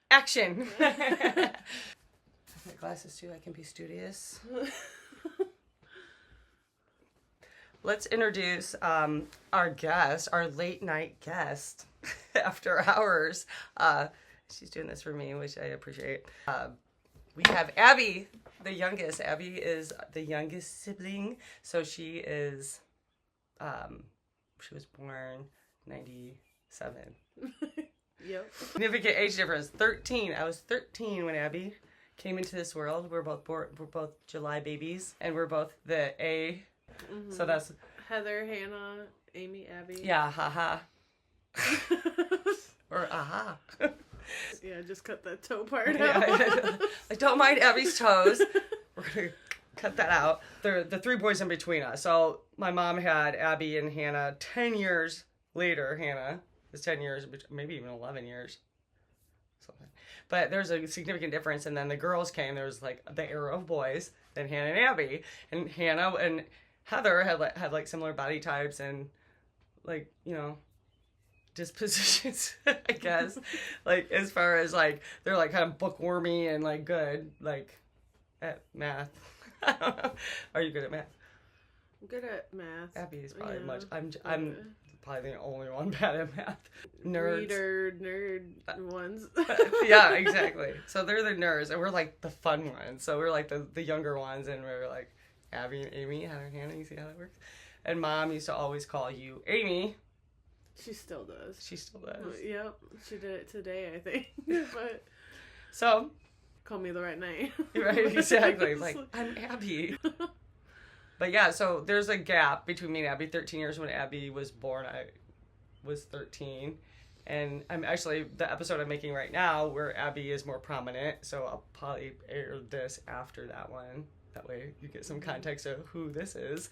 Action! I have my glasses too, I can be studious. Let's introduce our guest, our late night guest, after hours. She's doing this for me, which I appreciate. We have Abby, the youngest. Abby is the youngest sibling, so she is, she was born 97. Yep. Significant age difference, 13. I was 13 when Abby came into this world. We're both July babies, and we're both the A. Mm-hmm. So that's Heather, Hannah, Amy, Abby. Yeah, haha. Or aha. Yeah, just cut that toe part out. I don't mind Abby's toes. We're gonna cut that out. The three boys in between us. So my mom had Abby and Hannah 10 years later. Hannah is 10 years, maybe even 11 years. Something. But there's a significant difference. And then the girls came. There was like the era of boys. Then Hannah and Abby. And Hannah and Heather had like similar body types and like, you know, dispositions, I guess. Like as far as like they're like kind of bookwormy and like good like at math. I don't know. Are you good at math? I'm good at math. Abby is probably much. I'm probably the only one bad at math. Nerds. Nerd ones. Yeah, exactly. So they're the nerds and we're like the fun ones. So we're like the younger ones and we're like Abby and Amy, Heather and Hannah, you see how that works? And Mom used to always call you Amy. She still does. She still does. Yep. She did it today, I think. But so call me the right name. Right, exactly. Like, I'm Abby. But yeah, so there's a gap between me and Abby. 13 years when Abby was born, I was 13. And I'm actually, the episode I'm making right now where Abby is more prominent, so I'll probably air this after that one. That way you get some context of who this is.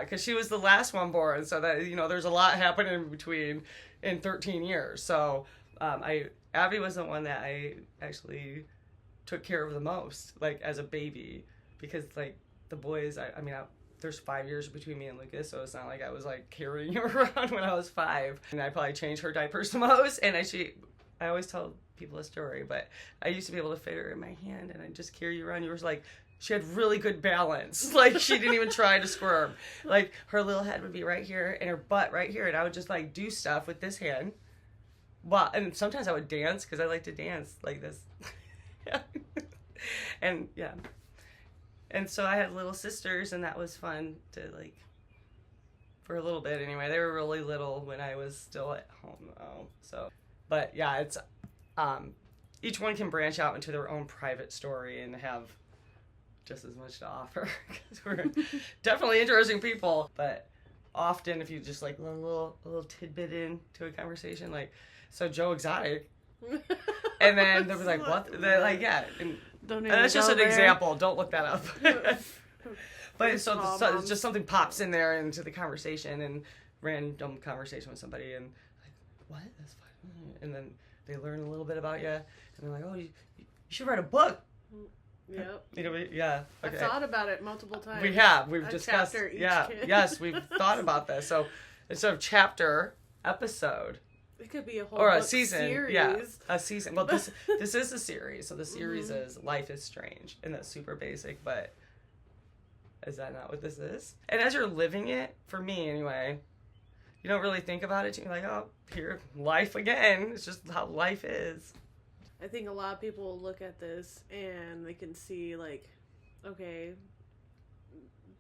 Because she was the last one born, so that, you know, there's a lot happening in between in 13 years. So Abby was the one that I actually took care of the most, like, as a baby. Because, like, the boys, I mean, there's 5 years between me and Lucas, so it's not like I was, like, carrying her around when I was 5. And I probably changed her diapers the most, and I always tell people a story, but I used to be able to fit her in my hand, and I'd just carry you around. You were like, she had really good balance. Like, she didn't even try to squirm. Like, her little head would be right here, and her butt right here, and I would just, like, do stuff with this hand. Well, and sometimes I would dance, because I like to dance like this. Yeah. And, yeah. And so I had little sisters, and that was fun to, like, for a little bit anyway. They were really little when I was still at home, though. So, but, yeah, it's, each one can branch out into their own private story and have just as much to offer. Because we're definitely interesting people. But often, if you just, like, a little tidbit into a conversation, like, so Joe Exotic, and then they was like, what? They're like, yeah. And that's just an example. Don't look that up. But so it's just something pops in there into the conversation and random conversation with somebody and like, what? That's fine. And then they learn a little bit about you and they're like, oh, you should write a book. Yep. You know, yeah. Okay. I've thought about it multiple times. We have. We've discussed. Chapter each Yeah. kid. Yes, we've thought about this. So instead of chapter, episode. It could be a whole or a book season, series. yeah, a season. Well, this is a series, so the series is Life is Strange, and that's super basic. But is that not what this is? And as you're living it, for me anyway, you don't really think about it. You're like, oh, here, life again. It's just how life is. I think a lot of people look at this and they can see like, okay,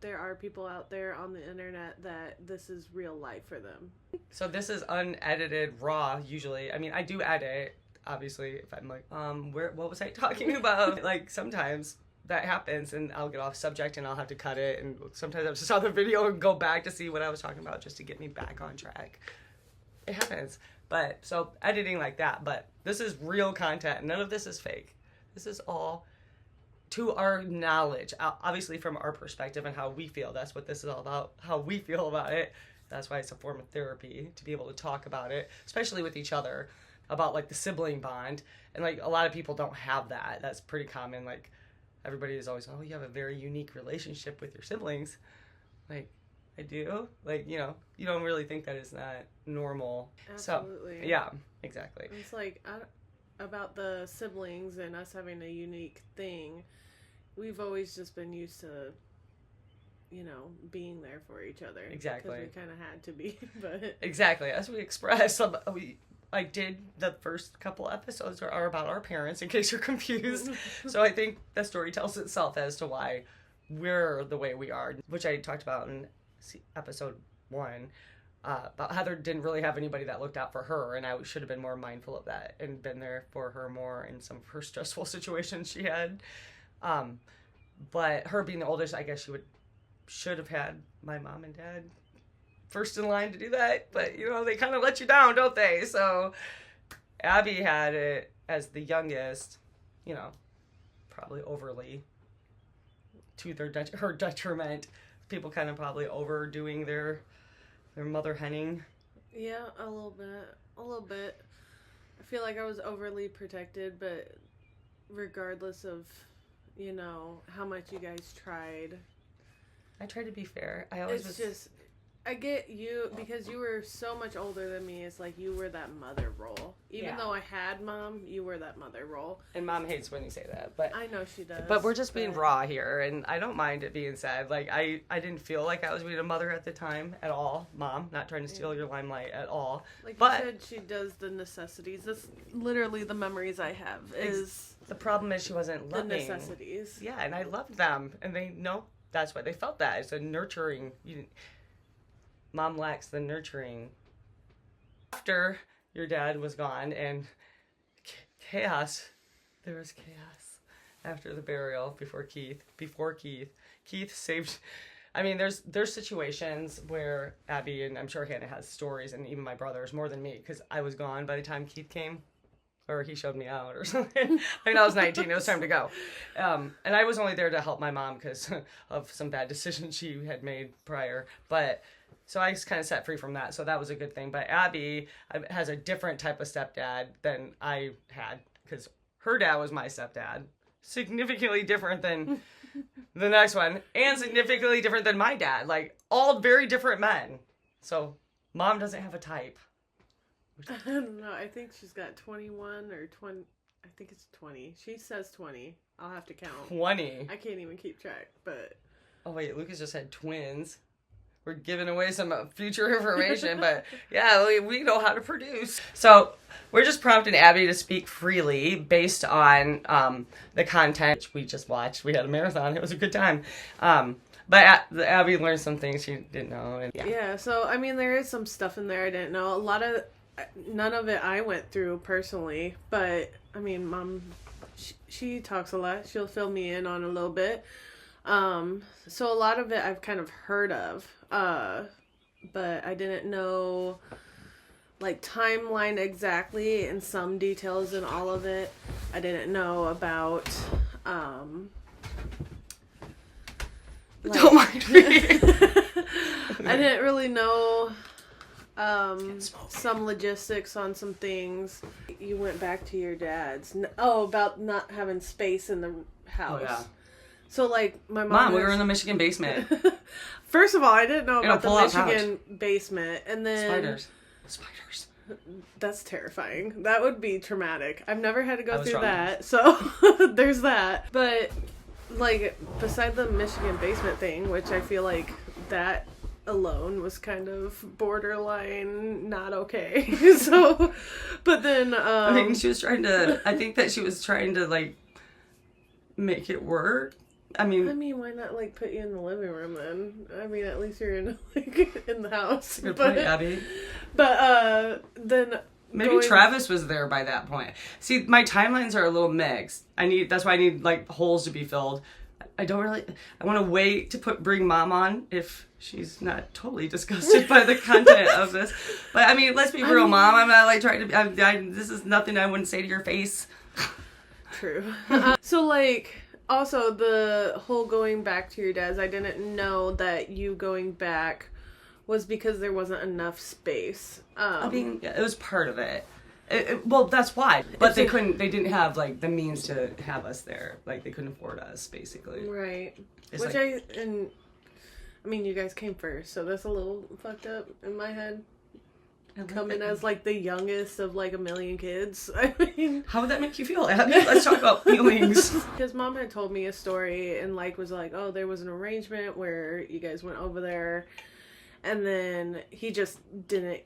there are people out there on the internet that this is real life for them. So this is unedited, raw, usually. I mean, I do edit, obviously, if I'm like, what was I talking about? Like, sometimes that happens, and I'll get off subject, and I'll have to cut it, and sometimes I just saw the video and go back to see what I was talking about just to get me back on track. It happens. But, so, editing like that, but this is real content. None of this is fake. This is all to our knowledge, obviously from our perspective and how we feel. That's what this is all about, how we feel about it. That's why it's a form of therapy, to be able to talk about it, especially with each other, about like the sibling bond. And like a lot of people don't have that. That's pretty common. Like everybody is always, oh, you have a very unique relationship with your siblings. Like, I do. Like, you know, you don't really think that is not normal. Absolutely. So, yeah, exactly. It's like, about the siblings and us having a unique thing, we've always just been used to, being there for each other. Exactly. Because we kind of had to be, but... Exactly. As we expressed, I did the first couple episodes are about our parents, in case you're confused. So I think the story tells itself as to why we're the way we are, which I talked about in episode 1. About Heather didn't really have anybody that looked out for her, and I should have been more mindful of that and been there for her more in some of her stressful situations she had. But her being the oldest, I guess should have had my mom and dad first in line to do that. But, they kind of let you down, don't they? So Abby had it as the youngest, probably overly to her detriment. People kind of probably overdoing their mother henning. Yeah, a little bit. I feel like I was overly protected, but regardless of, how much you guys tried. I tried to be fair. I get you, because you were so much older than me, it's like you were that mother role. Even though I had mom, you were that mother role. And mom hates when you say that, but... I know she does. But we're just being raw here, and I don't mind it being said. Like, I didn't feel like I was being a mother at the time at all. Mom, not trying to steal your limelight at all. Like you said, she does the necessities. That's literally the memories I have, is... The problem is she wasn't loving. The necessities. Yeah, and I loved them, and they know that's why they felt that. It's a nurturing... Mom lacks the nurturing. After your dad was gone and chaos, there was chaos after the burial before Keith. Keith saved... I mean, there's situations where Abby, and I'm sure Hannah has stories, and even my brothers, more than me, because I was gone by the time Keith came. Or he showed me out or something. I mean, I was 19. It was time to go. And I was only there to help my mom because of some bad decisions she had made prior. But... So I was kind of set free from that, so that was a good thing. But Abby has a different type of stepdad than I had, because her dad was my stepdad. Significantly different than the next one, and significantly different than my dad. Like, all very different men. So, mom doesn't have a type. I don't know. I think she's got 21 or 20. I think it's 20. She says 20. I'll have to count. 20? I can't even keep track, but... Oh, wait. Lucas just had twins. We're giving away some future information, but yeah, we know how to produce. So we're just prompting Abby to speak freely based on the content we just watched. We had a marathon. It was a good time. But Abby learned some things she didn't know. And yeah, so, I mean, there is some stuff in there I didn't know. None of it I went through personally, but, I mean, Mom, she talks a lot. She'll fill me in on a little bit. So a lot of it I've kind of heard of, but I didn't know, like, timeline exactly, and some details in all of it. I didn't know about, don't mind me. I didn't really know, some logistics on some things. You went back to your dad's. About not having space in the house. Oh, yeah. So, like, my mom... we were in the Michigan basement. First of all, I didn't know about the Michigan basement. And then... Spiders. That's terrifying. That would be traumatic. I've never had to go through that. So, there's that. But, like, beside the Michigan basement thing, which I feel like that alone was kind of borderline not okay. So, but then... I mean, she was trying to... I think that she was trying to, like, make it work. I mean, why not, like, put you in the living room then? I mean, at least you're in, like, in the house. Good point, Abby. But, then... Maybe Travis was there by that point. See, my timelines are a little mixed. That's why I need, like, holes to be filled. I want to wait to bring Mom on if she's not totally disgusted by the content of this. But, I mean, let's be real, Mom. I'm not, like, trying to... this is nothing I wouldn't say to your face. True. So, like... Also, the whole going back to your dad's, I didn't know that you going back was because there wasn't enough space. I mean, it was part of it. Well, that's why. But they didn't have, like, the means to have us there. Like, they couldn't afford us, basically. Right. I mean, you guys came first, so that's a little fucked up in my head. come in as like the youngest of like a million kids. I mean, how would that make you feel, Abby? Let's talk about feelings. His mom had told me a story and like was like, oh, there was an arrangement where you guys went over there, and then he just didn't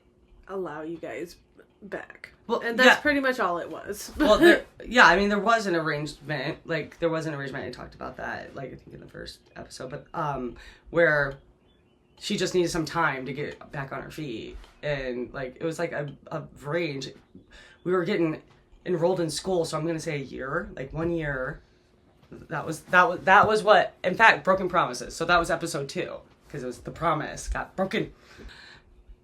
allow you guys back. Well, and that's pretty much all it was. Well, there was an arrangement. Like, there was an arrangement. I talked about that, like, I think in the first episode. But, where she just needed some time to get back on her feet. And, like, it was, like, a range. We were getting enrolled in school, so I'm going to say a year. Like, 1 year. That was what, in fact, Broken Promises. So that was episode 2. Because it was the promise got broken.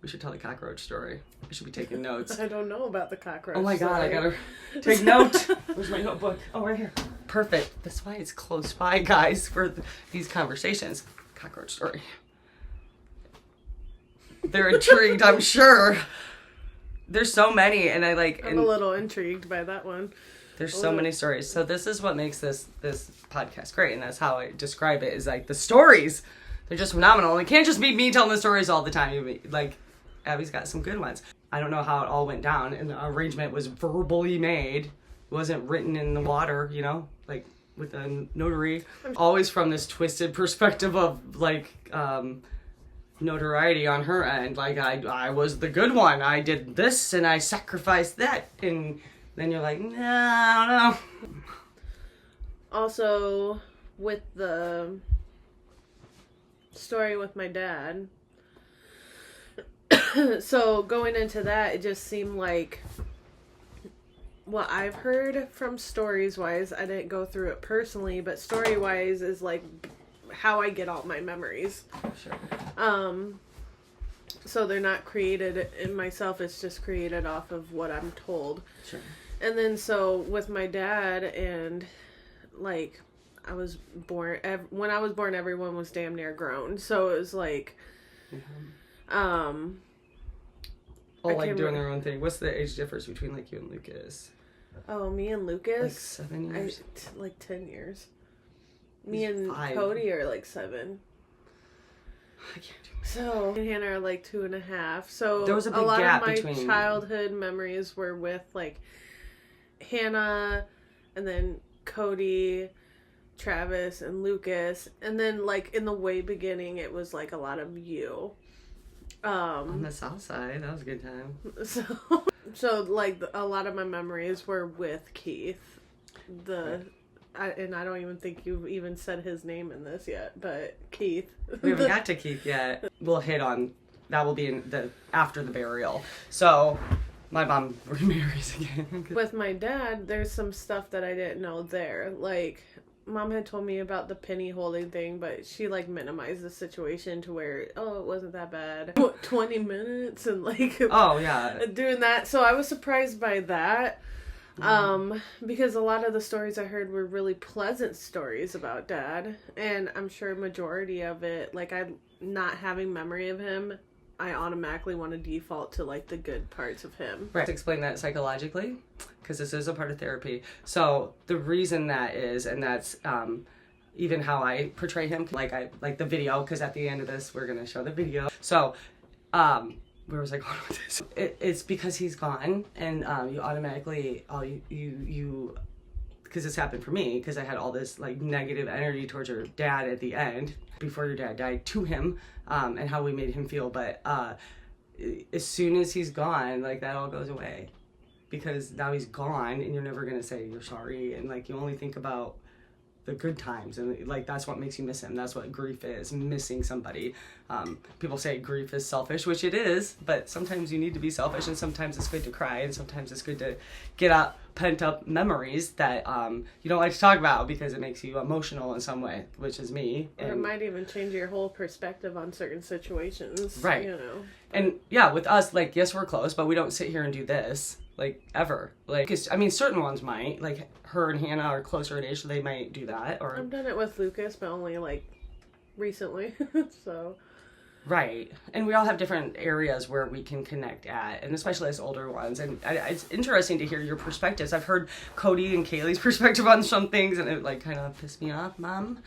We should tell the cockroach story. I should be taking notes. I don't know about the cockroach. Oh my god, I gotta take note. Where's my notebook? Oh, right here. Perfect. That's why it's close by, guys, for these conversations. Cockroach story. They're intrigued, I'm sure. There's so many, and I'm a little intrigued by that one. There's so many stories. So this is what makes this podcast great, and that's how I describe it, is like the stories. They're just phenomenal. It can't just be me telling the stories all the time. Like, Abby's got some good ones. I don't know how it all went down, and the arrangement was verbally made. It wasn't written in the water, you know, like with a notary. Always from this twisted perspective of like notoriety on her end. Like, I was the good one. I did this and I sacrificed that, and then you're like, nah, I don't know. Also, with the story with my dad. So going into that, it just seemed like what I've heard from stories wise, I didn't go through it personally, but story wise is like how I get all my memories. Sure. So they're not created in myself, it's just created off of what I'm told. Sure. And then so with my dad, and like I was born, when I was born, everyone was damn near grown. So it was like, like doing their own thing. What's the age difference between like you and Lucas? Oh, me and Lucas? Like 7 years? Like 10 years. Me and 5. Cody are like 7. I can't do it. So, me and Hannah are like 2.5. So, there was a big lot gap of my between childhood memories were with like Hannah, and then Cody, Travis, and Lucas. And then like in the way beginning, it was like a lot of you. On the south side, that was a good time. So like a lot of my memories were with Keith. And I don't even think you've even said his name in this yet, but Keith. We haven't got to Keith yet. We'll hit on that. Will be in after the burial. So my mom remarries again. With my dad, there's some stuff that I didn't know there. Like, Mom had told me about the penny holding thing, but she like minimized the situation to where, oh, it wasn't that bad. 20 minutes and like, oh yeah, doing that. So I was surprised by that. Because a lot of the stories I heard were really pleasant stories about Dad, and I'm sure majority of it, like, I'm not having memory of him, I automatically want to default to like the good parts of him. Right. To explain that psychologically, because this is a part of therapy. So the reason that is, and that's even how I portray him, like the video, because at the end of this we're gonna show the video. So where was I going with this? It's because he's gone, and you automatically you because this happened for me, because I had all this like negative energy towards your dad at the end before your dad died to him, and how we made him feel. But as soon as he's gone, like that all goes away, because now he's gone, and you're never gonna say you're sorry, and like you only think about the good times, and like that's what makes you miss him. That's what grief is, missing somebody. People say grief is selfish, which it is, but sometimes you need to be selfish, and sometimes it's good to cry, and sometimes it's good to get out pent up memories that you don't like to talk about because it makes you emotional in some way, which is me. Or it might even change your whole perspective on certain situations, right? You know. And yeah, with us, like, yes, we're close, but we don't sit here and do this like ever. Like, 'cause, I mean, certain ones might, like her and Hannah are closer in age, so they might do that. Or I've done it with Lucas, but only like recently. So Right. And we all have different areas where we can connect at, and especially as older ones. And it's interesting to hear your perspectives. I've heard Cody and Kaylee's perspective on some things, and it like kind of pissed me off, Mom,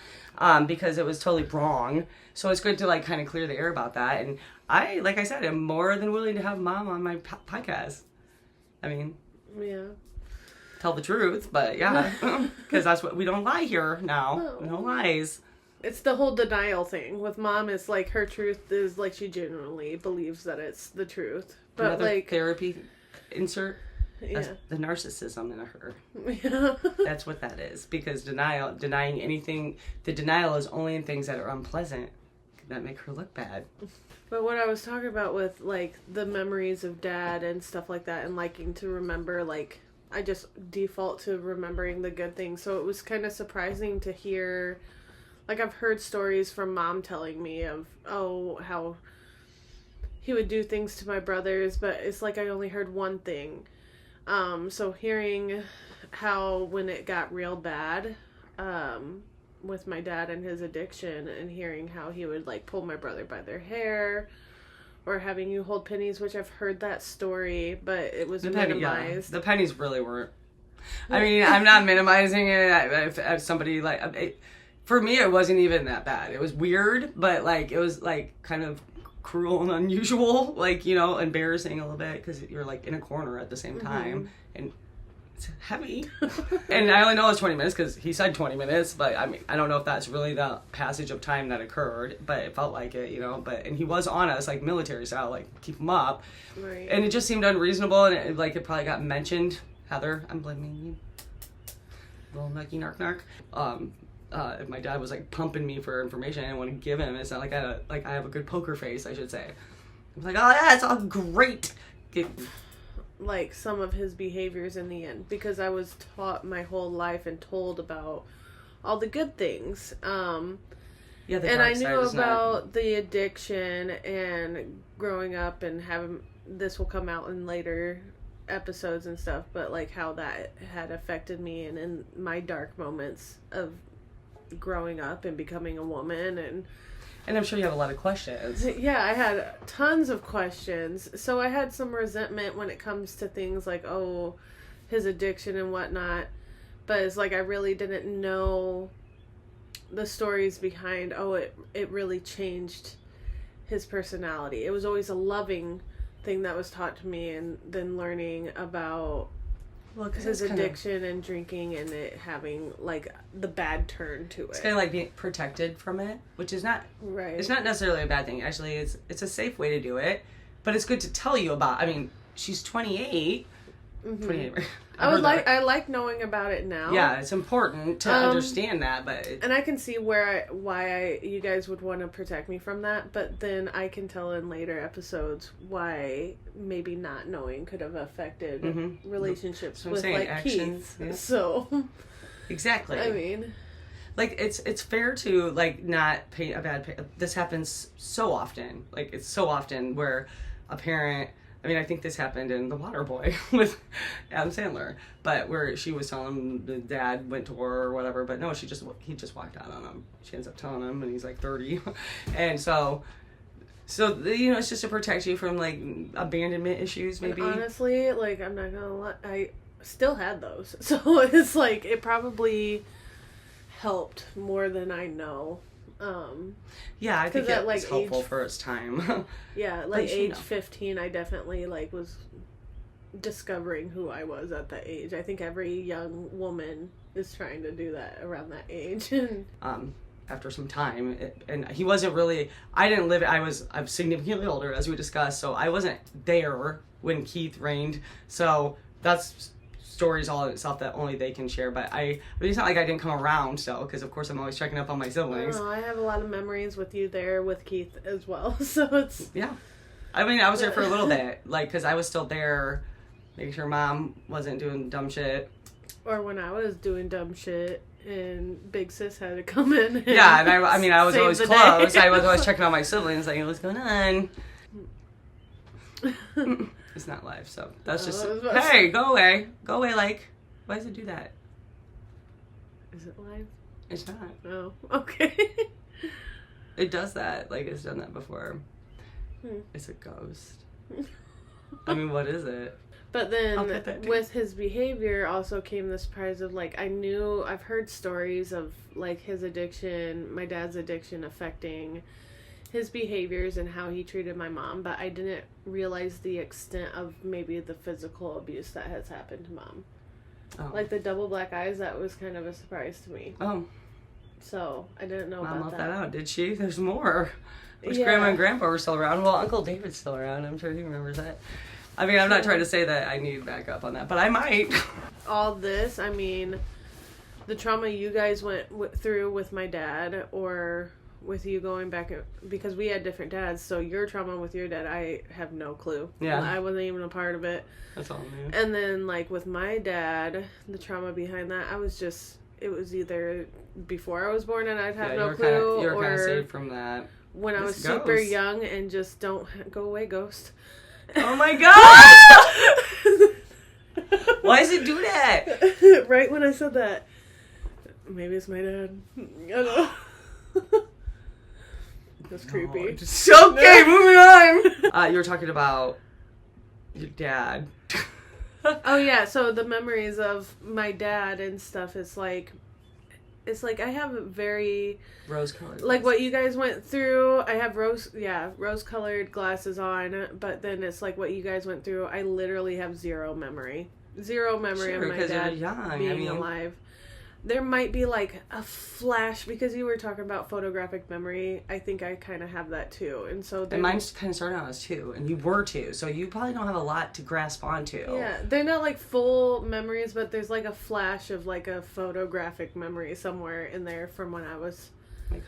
because it was totally wrong. So it's good to like kind of clear the air about that. And I, like I said, am more than willing to have Mom on my podcast. I mean, yeah. Tell the truth, but yeah, because that's what we don't lie here now. No lies. It's the whole denial thing with Mom. It's like her truth is like she genuinely believes that it's the truth, but another like therapy insert. Yeah. That's the narcissism in her. Yeah. That's what that is. Because denying anything, the denial is only in things that are unpleasant that make her look bad. But what I was talking about with like the memories of Dad and stuff like that, and liking to remember, like I just default to remembering the good things. So it was kind of surprising to hear. Like, I've heard stories from Mom telling me of, how he would do things to my brothers, but it's like I only heard one thing. So hearing how when it got real bad, with my dad and his addiction, and hearing how he would, like, pull my brother by their hair, or having you hold pennies, which I've heard that story, but it was minimized. The pennies really weren't. I mean, I'm not minimizing it. If somebody, like... For me, it wasn't even that bad. It was weird, but, like, it was, like, kind of cruel and unusual, like, you know, embarrassing a little bit, because you're, like, in a corner at the same time, and it's heavy. And I only know it was 20 minutes, because he said 20 minutes, but, I mean, I don't know if that's really the passage of time that occurred, but it felt like it, you know, and he was on us, like, military style, like, keep him up. Right. And it just seemed unreasonable, and it probably got mentioned. Heather, I'm blaming you. Little nucky narc. If my dad was like pumping me for information I didn't want to give him, it's not like I have a good poker face, I should say. I was like, oh yeah, it's all great. Like some of his behaviors in the end, because I was taught my whole life and told about all the good things. Yeah, and I knew about the addiction and growing up and having this will come out in later episodes and stuff, but like how that had affected me and in my dark moments of growing up and becoming a woman, and I'm sure you have a lot of questions. Yeah, I had tons of questions. So I had some resentment when it comes to things like his addiction and whatnot, but it's like I really didn't know the stories behind it really changed his personality. It was always a loving thing that was taught to me, and then learning about his addiction and drinking and it having like the bad turn to it. It's kind of like being protected from it, which is not right. It's not necessarily a bad thing. Actually, it's a safe way to do it, but it's good to tell you about. I mean, she's 28. 28. I like knowing about it now. Yeah, it's important to understand that, and I can see why you guys would want to protect me from that, but then I can tell in later episodes why maybe not knowing could have affected relationships with like actions. Keith. Yeah. So exactly. I mean, like it's fair to like not paint a bad. This happens so often. Like it's so often where a parent. I mean, I think this happened in The Waterboy with Adam Sandler, but where she was telling him the dad went to war or whatever, but no, he just walked out on him. She ends up telling him, and he's like 30, and so you know, it's just to protect you from like abandonment issues, maybe. And honestly, like I'm not gonna lie, I still had those, so it's like it probably helped more than I know. Yeah, I think it was helpful for its time. Yeah, like age 15, I definitely like was discovering who I was at that age. I think every young woman is trying to do that around that age. After some time, and he wasn't really. I didn't live. I'm significantly older, as we discussed, so I wasn't there when Keith reigned. So that's stories all in itself that only they can share, but it's not like I didn't come around still, because of course I'm always checking up on my siblings. Oh, I have a lot of memories with you there with Keith as well, so it's... Yeah. I mean, I was there for a little bit, like, because I was still there, making sure Mom wasn't doing dumb shit. Or when I was doing dumb shit, and Big Sis had to come in and yeah, and I was always close. I was always checking on my siblings, like, what's going on? It's not live, so that's just... Hey, go away. Go away, like... Why does it do that? Is it live? It's not. Oh, okay. It does that. Like, it's done that before. It's a ghost. I mean, what is it? But then with his behavior also came the surprise of, like, I've heard stories of, like, his addiction, my dad's addiction affecting his behaviors and how he treated my mom, but I didn't realize the extent of maybe the physical abuse that has happened to Mom. Oh. Like the double black eyes, that was kind of a surprise to me. Oh. So, I didn't know Mom about left that out, did she? There's more. Wish Grandma and Grandpa were still around. Well, Uncle David's still around. I'm sure he remembers that. I mean, I'm not trying to say that I need backup on that, but I might. All this, I mean, the trauma you guys went through with my dad, or with you going back, because we had different dads, so your trauma with your dad, I have no clue. Yeah. I wasn't even a part of it. That's all I knew. And then, like, with my dad, the trauma behind that, it was either before I was born and I'd have no clue, you're kind of saved from that. When I was super young and just don't go away, ghost. Oh my god! Why does it do that? Right when I said that. Maybe it's my dad. I don't know. That's creepy. Okay, moving on. You were talking about your dad. Oh yeah, so the memories of my dad and stuff, it's like I have very rose-colored, like what you guys went through. I have rose-colored glasses on, but then it's like what you guys went through. I literally have zero memory of my dad being alive. There might be like a flash, because you were talking about photographic memory. I think I kind of have that too, and so mine's kind of started out as 2, and you were 2, so you probably don't have a lot to grasp onto. Yeah, they're not like full memories, but there's like a flash of like a photographic memory somewhere in there from when I was like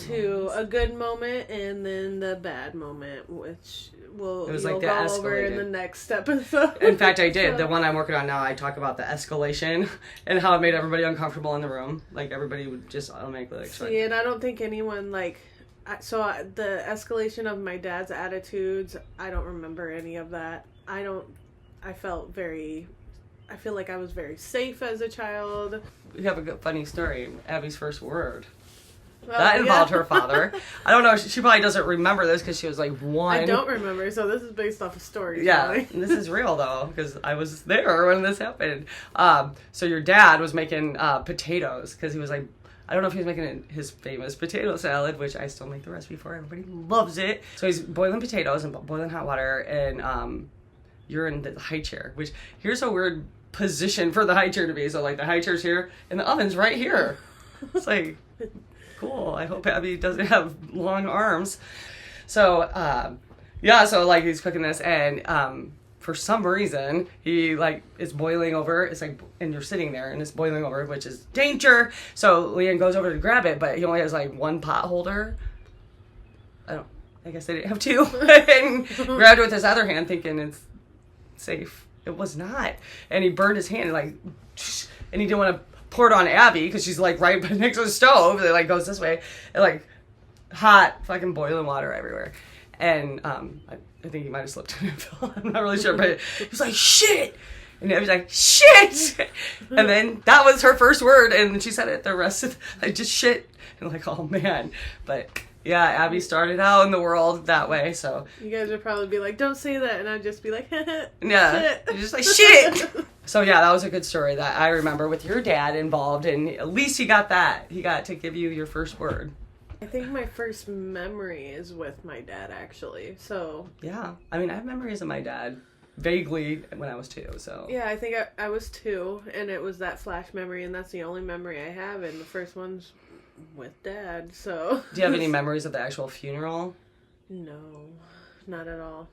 to a good moment, and then the bad moment, which you'll like go over in the next episode. In fact, I did. The one I'm working on now, I talk about the escalation and how it made everybody uncomfortable in the room. Like, everybody would just automatically like... See, and I don't think anyone, like... the escalation of my dad's attitudes, I don't remember any of that. I feel like I was very safe as a child. We have a good, funny story. Abby's first word. That involved her father. I don't know. She probably doesn't remember this because she was like 1. I don't remember, so this is based off a story. Yeah, and this is real though, because I was there when this happened. So your dad was making potatoes, because he was like, I don't know if he was making his famous potato salad, which I still make the recipe for. Everybody loves it. So he's boiling potatoes and boiling hot water, and you're in the high chair, which here's a weird position for the high chair to be. So like the high chair's here, and the oven's right here. It's like... cool. I hope Abby doesn't have long arms. So, so like he's cooking this, and for some reason he like is boiling over. It's like, and you're sitting there and it's boiling over, which is danger. So Leanne goes over to grab it, but he only has like 1 pot holder. I guess they didn't have 2, and grabbed it with his other hand, thinking it's safe. It was not, and he burned his hand, and he didn't want to pour it on Abby because she's like right next to the stove. It like goes this way, and like hot fucking boiling water everywhere. And I think he might have slipped in it. I'm not really sure, but he was like, shit, and Abby's like, shit, and then that was her first word, and she said it the rest of like just shit, and like, oh man. But yeah, Abby started out in the world that way, so you guys would probably be like, don't say that, and I'd just be like, yeah, shit. You're just like, shit. So yeah, that was a good story that I remember with your dad involved, and at least he got that. He got to give you your first word. I think my first memory is with my dad, actually, so... Yeah, I mean, I have memories of my dad vaguely when I was 2, so... Yeah, I think I was 2, and it was that flash memory, and that's the only memory I have, and the first one's with Dad, so... Do you have any memories of the actual funeral? No, not at all.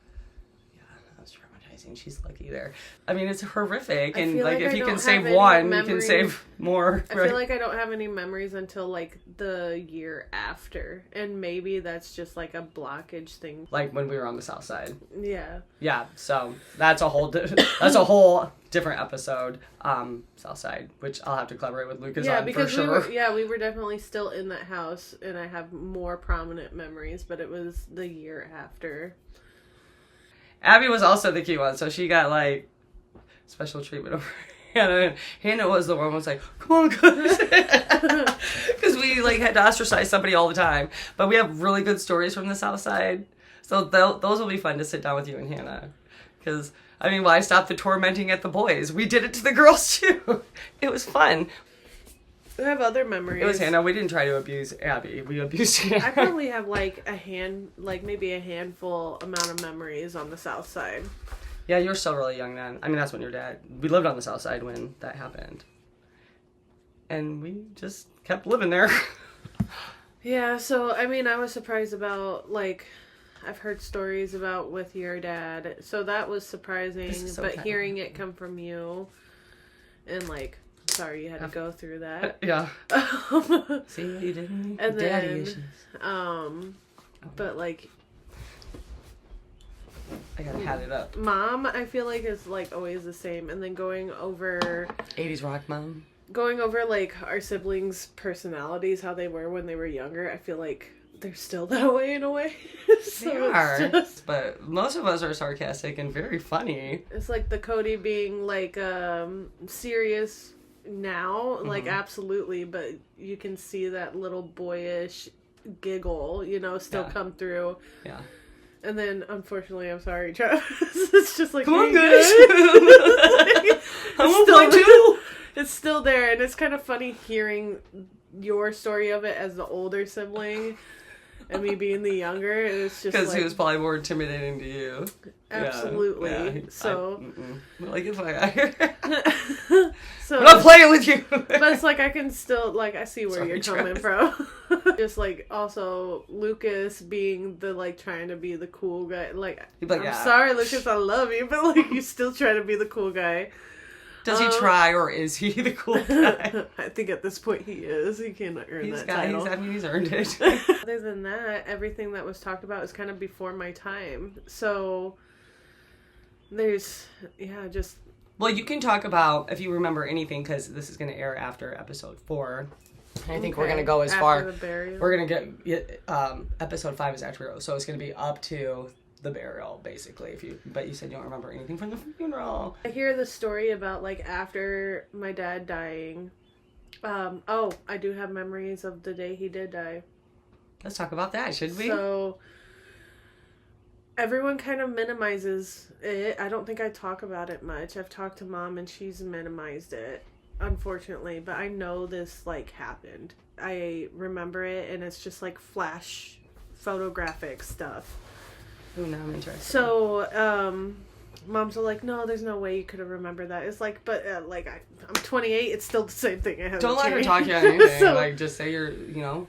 Yeah, that was traumatizing. She's lucky there. I mean, it's horrific, and like if you can save one, you can save more. I feel like I don't have any memories until like the year after, and maybe that's just like a blockage thing. Like when we were on the south side. Yeah. Yeah, so that's a whole different episode, Southside, which I'll have to collaborate with Lucas on because for sure. We were definitely still in that house, and I have more prominent memories, but it was the year after. Abby was also the key one, so she got like special treatment over Hannah was the one who was like, come on, guys. Because we, like, had to ostracize somebody all the time. But we have really good stories from the South Side. So those will be fun to sit down with you and Hannah. Because, I mean, why stop the tormenting at the boys? We did it to the girls, too. It was fun. I have other memories. It was Hannah. We didn't try to abuse Abby. We abused Hannah. I probably have, like, maybe a handful amount of memories on the South Side. Yeah, you were still really young then. I mean, that's when your dad... We lived on the South Side when that happened. And we just kept living there. Yeah, so, I mean, I was surprised about, like... I've heard stories about with your dad. So that was surprising. But hearing it come from you... And, like... Sorry you had to go through that. Yeah. See what you did? And Daddy then, issues. But, like... I gotta hat it up. Mom, I feel like, is, like, always the same. And then going over... 80s rock mom. Going over, like, our siblings' personalities, how they were when they were younger, I feel like they're still that way in a way. So they are. But most of us are sarcastic and very funny. It's like the Cody being, like, serious now. Like, absolutely. But you can see that little boyish giggle, you know, still come through. Yeah. And then, unfortunately, I'm sorry, Travis. It's just like, come on, guys. Like, I want to play too. It's still there, and it's kind of funny hearing your story of it as the older sibling, and me being the younger. And it's just because he was probably more intimidating to you. Absolutely. Yeah, so, like if I. So I'm not playing with you. But it's like I can still, like, I see where you're coming from. Just like also Lucas being the, like, trying to be the cool guy. Like, I'm sorry, Lucas, I love you, but, like, you still try to be the cool guy. Does he try, or is he the cool guy? I think at this point he is. He cannot earn that title. He's earned it. Other than that, everything that was talked about is kind of before my time. So there's, just... Well, you can talk about, if you remember anything, because this is going to air after episode 4. I think we're going to go as far. The burial. We're going to get, episode 5 is after, so it's going to be up to the burial, basically. But you said you don't remember anything from the funeral. I hear the story about, like, after my dad dying. I do have memories of the day he did die. Let's talk about that, should we? So, everyone kind of minimizes it. I don't think I talk about it much. I've talked to Mom and she's minimized it, unfortunately. But I know this, like, happened. I remember it, and it's just, like, flash photographic stuff. Oh, now I'm interested. So, Mom's like, no, there's no way you could have remembered that. It's like, but, I'm 28, it's still the same thing. Don't let her talk you on anything. So, like, just say you're,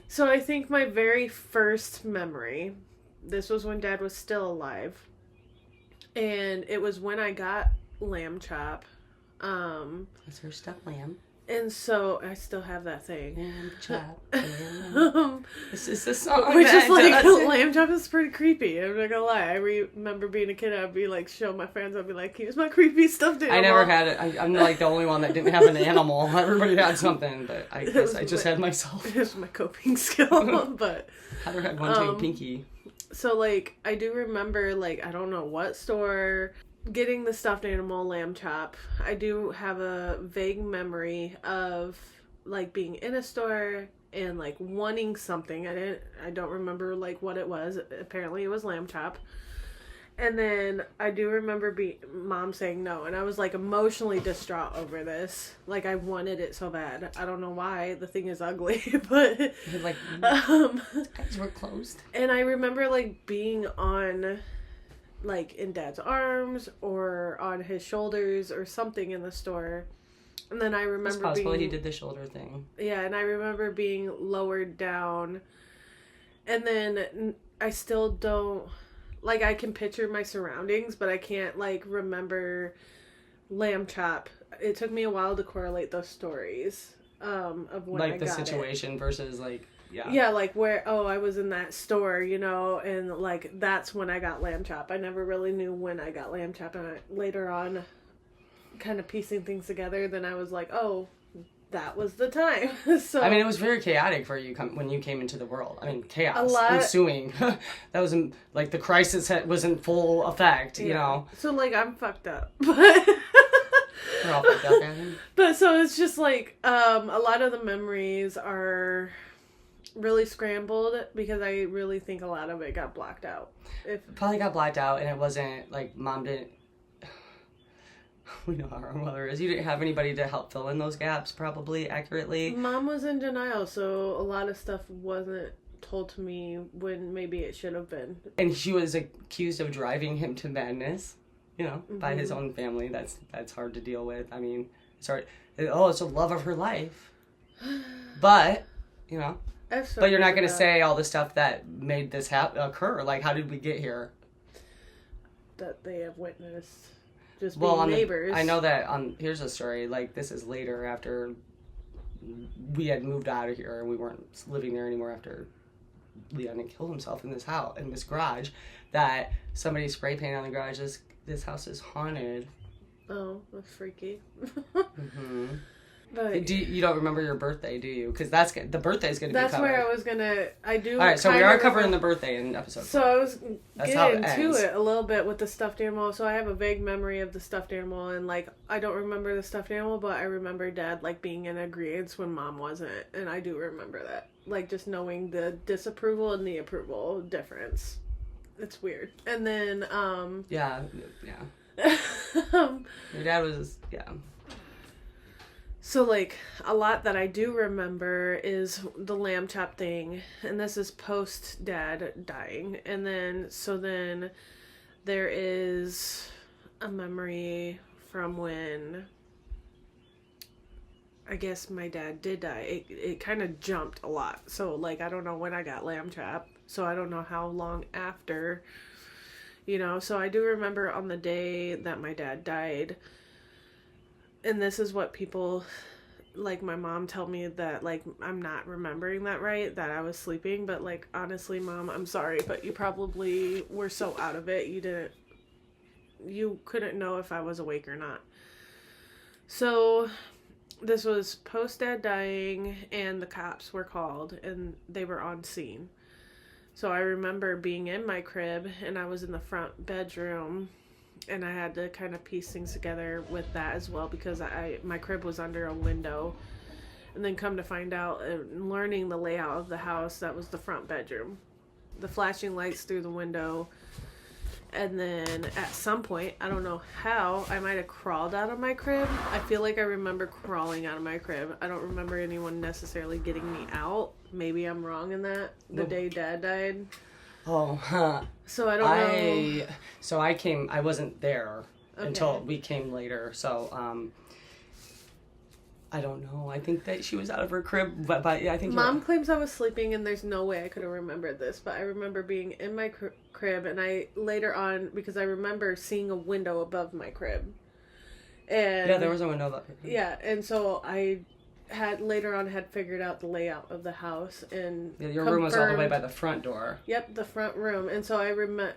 So, I think my very first memory, this was when Dad was still alive. And it was when I got lamb chop. Is her stuffed lamb? And so, I still have that thing. Lamb chop. This is the song. Which is like, lamb chop is pretty creepy. I'm not gonna lie. I remember being a kid, I'd be like, show my friends, I'd be like, here's my creepy stuffed animal. I never had it. I'm like the only one that didn't have an animal. Everybody had something, but I guess I just had myself. It was my coping skill, but... Heather had one too, Pinky. So, like, I do remember, like, I don't know what store... getting the stuffed animal lamb chop. I do have a vague memory of, like, being in a store and, like, wanting something. I don't remember, like, what it was. Apparently it was lamb chop. And then I do remember Mom saying no, and I was, like, emotionally distraught over this. Like, I wanted it so bad. I don't know why. The thing is ugly, but like, eyes were closed. And I remember, like, being on, like, in Dad's arms or on his shoulders or something in the store. And then I remember it's possible he did the shoulder thing. Yeah, and I remember being lowered down. And then I still don't... Like, I can picture my surroundings, but I can't, like, remember lamb chop. It took me a while to correlate those stories of when I got it. Like, the situation versus, like... Yeah, like where, I was in that store, and like that's when I got lamb chop. I never really knew when I got lamb chop, and later on, kind of piecing things together, then I was like, oh, that was the time. So I mean, it was very chaotic for you when you came into the world. I mean, chaos ensuing. That was like the crisis was in full effect, you know. So like I'm fucked up, We're all fucked up, Adam. But so it's just like, a lot of the memories are really scrambled because I really think a lot of it got blocked out. Probably got blacked out, and it wasn't like Mom didn't. We know how our mother is. You didn't have anybody to help fill in those gaps, probably accurately. Mom was in denial, so a lot of stuff wasn't told to me when maybe it should have been. And she was accused of driving him to madness, by his own family. That's hard to deal with. I mean, it's hard. It's the love of her life. But, but you're not going to say all the stuff that made this occur. Like, how did we get here? That they have witnessed. Just being neighbors. I know that, here's a story, like, this is later after we had moved out of here and we weren't living there anymore after Leon had killed himself in this house, in this garage, that somebody spray painted on the garage, this house is haunted. Oh, that's freaky. Mm-hmm. But you don't remember your birthday, do you? Because the birthday's going to be covered. That's where I was going to... I do... All right, so we are covering the birthday in episode 4. So I was getting into it a little bit with the stuffed animal. So I have a vague memory of the stuffed animal. And, like, I don't remember the stuffed animal, but I remember Dad, like, being in agreeance when Mom wasn't. And I do remember that. Like, just knowing the disapproval and the approval difference. It's weird. And then, Yeah. Your dad was... Yeah. So, like, a lot that I do remember is the lamb chop thing, and this is post-Dad dying, and then there is a memory from when, I guess my dad did die. It kind of jumped a lot, so, like, I don't know when I got lamb chop, so I don't know how long after, so I do remember on the day that my dad died. And this is what people, like my mom, tell me that, like, I'm not remembering that right, that I was sleeping. But, like, honestly, Mom, I'm sorry, but you probably were so out of it, you couldn't know if I was awake or not. So, this was post-Dad dying, and the cops were called, and they were on scene. So, I remember being in my crib, and I was in the front bedroom. And I had to kind of piece things together with that as well because my crib was under a window. And then come to find out, learning the layout of the house, that was the front bedroom. The flashing lights through the window. And then at some point, I don't know how, I might have crawled out of my crib. I feel like I remember crawling out of my crib. I don't remember anyone necessarily getting me out. Maybe I'm wrong in that. The day Dad died. Oh, huh. So I don't know. So I wasn't there until we came later. So, I don't know. I think that she was out of her crib, but yeah, I think Mom claims I was sleeping and there's no way I could have remembered this, but I remember being in my crib and I later on, because I remember seeing a window above my crib. And yeah, there was a window above her crib. Yeah, and so I later on figured out the layout of the house and your room was all the way by the front door. Yep, the front room. And so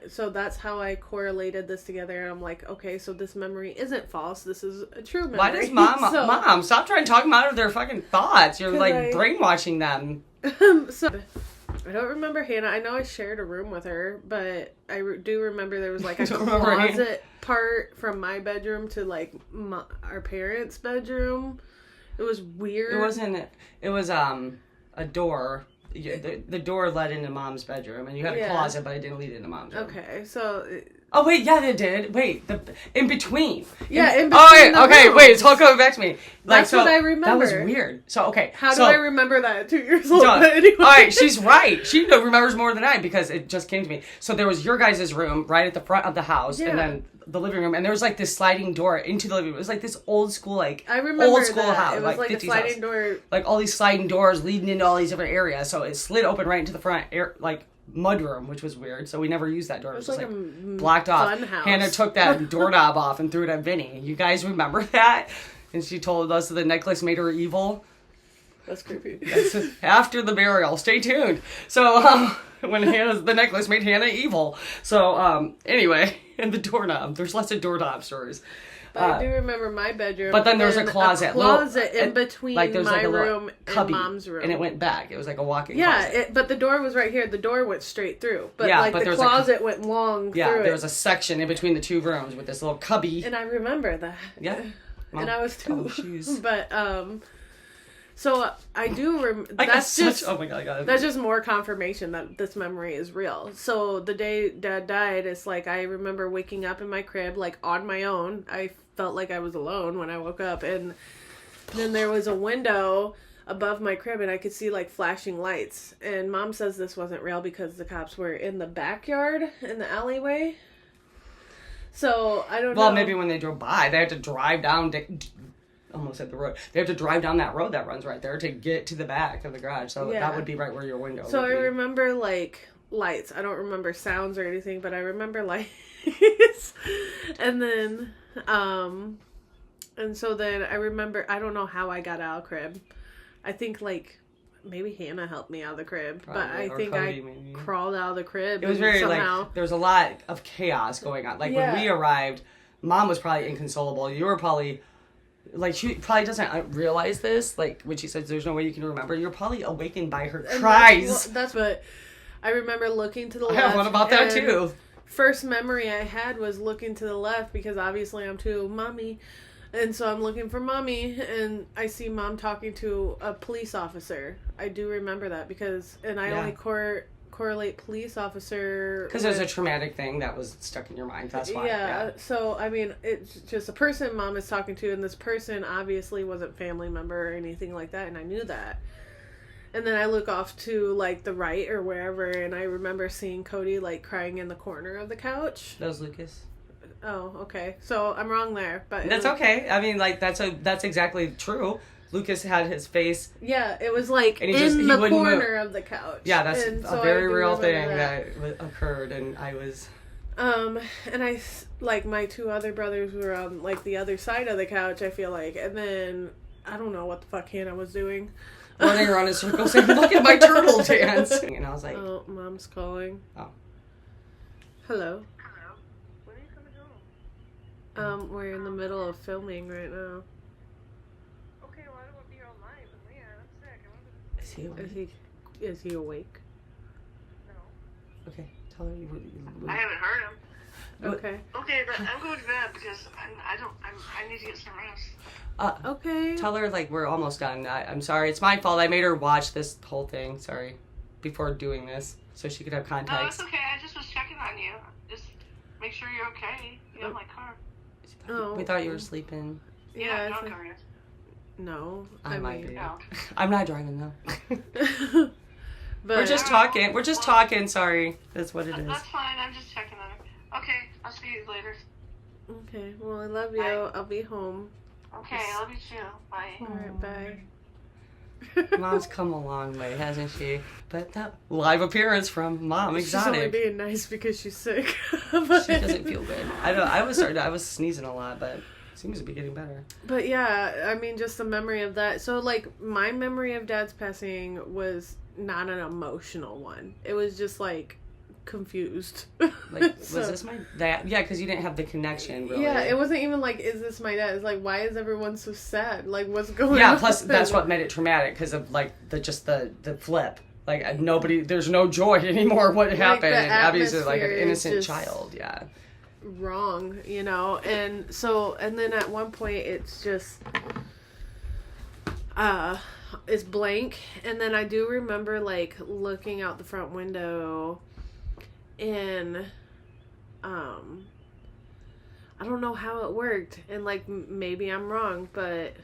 so that's how I correlated this together. And I'm like, okay, so this memory isn't false. This is a true memory. Why does Mom, stop trying to talk them out of their fucking thoughts. You're like brainwashing them. So I don't remember Hannah. I know I shared a room with her, but I do remember there was like a closet part from my bedroom to like our parents' bedroom. It was weird. It was a door. The door led into Mom's bedroom, and you had a closet, but it didn't lead into Mom's room. Okay, so... Oh, wait, yeah, it did. Wait, in between. Yeah, in between. Oh, wait, it's all coming back to me. That's what I remember. That was weird. So, okay. How do I remember that at 2 years old? Anyway. All right, she's right. She remembers more than I, because it just came to me. So there was your guys' room right at the front of the house, and then the living room, and there was like this sliding door into the living room. It was like this old school, like, I remember old school that. house. It was like a sliding door. Like all these sliding doors leading into all these different areas. So it slid open right into the front, mudroom, which was weird. So we never used that door. It was just like blocked off. Hannah took that doorknob off and threw it at Vinny. You guys remember that? And she told us that the necklace made her evil. That's creepy. That's after the burial. Stay tuned. So, when the necklace made Hannah evil. So, anyway, and the doorknob. There's lots of doorknob stories. But I do remember my bedroom. But then there's a closet. In between my room and Mom's room. And it went back. It was like a walk-in closet. But the door was right here. The door went straight through. But the closet went long through it. Yeah, there was a section in between the two rooms with this little cubby. And I remember that. Yeah. and I was 2. Oh, jeez. But so I do remember. That's just oh my god. That's just more confirmation that this memory is real. So the day Dad died, it's like I remember waking up in my crib, like on my own. I felt like I was alone when I woke up, and then there was a window above my crib, and I could see like flashing lights. And Mom says this wasn't real because the cops were in the backyard in the alleyway. So I don't know. Well, maybe when they drove by, they had to drive down. Almost at the road. They have to drive down that road that runs right there to get to the back of the garage. So that would be right where your window would be. So I remember like lights. I don't remember sounds or anything, but I remember lights. And then, and so then I remember, I don't know how I got out of the crib. I think like maybe Hannah helped me out of the crib, probably, but I think Cody, maybe. Crawled out of the crib. It was very somehow... like, there was a lot of chaos going on. Like when we arrived, Mom was probably inconsolable. You were probably... Like, she probably doesn't realize this. Like, when she says there's no way you can remember, you're probably awakened by her cries. That's what I remember, looking to the left. I have one about that, too. First memory I had was looking to the left because obviously I'm too mommy. And so I'm looking for Mommy, and I see Mom talking to a police officer. I do remember that because... And I only correlate police officer because there's a traumatic thing that was stuck in your mind. That's why. Yeah. So I mean, it's just a person Mom is talking to, and this person obviously wasn't family member or anything like that, and I knew that. And then I look off to like the right or wherever, and I remember seeing Cody like crying in the corner of the couch. That was Lucas. Oh, okay. So I'm wrong there, but that's okay. I mean, like that's exactly true. Lucas had his face. Yeah, it was like in the corner of the couch. Yeah, that's a very real thing that occurred, and I was... And I, like, my 2 other brothers were on, like, the other side of the couch, I feel like, and then, I don't know what the fuck Hannah was doing. Running around in circles saying, look at my turtle dance! And I was like... Oh, Mom's calling. Oh. Hello. Hello. When are you coming home? We're in the middle of filming right now. Is he awake? No. Okay, tell her you I haven't heard him. Okay. Okay, but I'm going to bed because I need to get some rest. Okay. Tell her like we're almost done. I'm sorry, it's my fault. I made her watch this whole thing. Sorry, before doing this, so she could have context. No, it's okay. I just was checking on you. Just make sure you're okay. You have my car. Oh. We thought you were sleeping. Yeah, don't go yet. No, I might be. No. I'm not driving though. But we're just talking. We're just talking. Sorry, that's what it is. That's fine. I'm just checking on her. Okay, I'll see you later. Okay. Well, I love you. Bye. I'll be home. Okay, I love you too. Bye. All right. Bye. Mom's come a long way, hasn't she? But that live appearance from Mom Exotic. She's only being nice because she's sick. She doesn't feel good. I was sneezing a lot, but. Seems to be getting better. But yeah, I mean, just the memory of that. So, like, my memory of Dad's passing was not an emotional one. It was just, like, confused. Like, was this my dad? Yeah, because you didn't have the connection, really. Yeah, it wasn't even like, is this my dad? It's like, why is everyone so sad? Like, what's going on? Yeah, plus that's what made it traumatic, because of, like, the flip. Like, there's no joy anymore. What happened? And Abby's like an innocent child, yeah. Wrong, you know, and then at one point it's just it's blank, and then I do remember like looking out the front window, and I don't know how it worked, and like maybe I'm wrong, but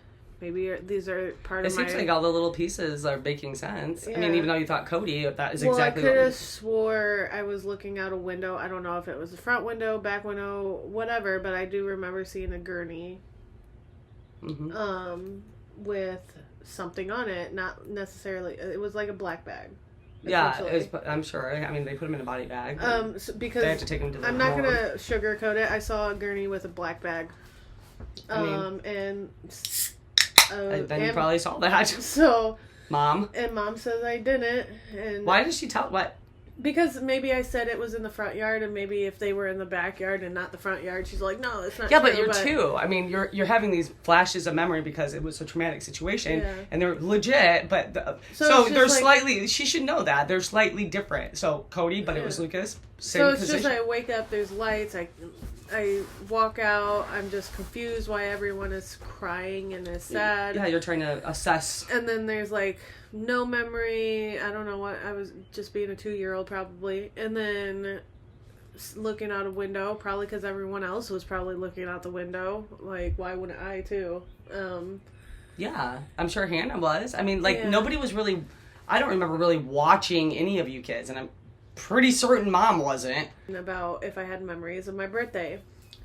maybe these are part of my... It seems like all the little pieces are making sense. Yeah. I mean, even though you thought Cody, that is exactly I could have swore I was looking out a window. I don't know if it was the front window, back window, whatever, but I do remember seeing a gurney with something on it. Not necessarily... It was like a black bag. Yeah, I'm sure. I mean, they put him in a body bag. Because they have to take him to the I'm not going to sugarcoat it. I saw a gurney with a black bag. And then you probably saw that. So, Mom says I didn't. And why did she tell what? Because maybe I said it was in the front yard, and maybe if they were in the backyard and not the front yard, she's like, no, it's not. Yeah, true, but you're 2. I mean, you're having these flashes of memory because it was a traumatic situation, and they're legit. But so they're like, slightly. She should know that they're slightly different. So Cody, but it was Lucas. So it's just I wake up, there's lights. I walk out, I'm just confused why everyone is crying and is sad. Yeah, you're trying to assess. And then there's like no memory. I don't know what, I was just being a 2-year-old probably. And then looking out a window, probably because everyone else was probably looking out the window. Like, why wouldn't I too? Yeah, I'm sure Hannah was. I mean, like, nobody was really, I don't remember really watching any of you kids, and I'm pretty certain Mom wasn't. About if I had memories of my birthday.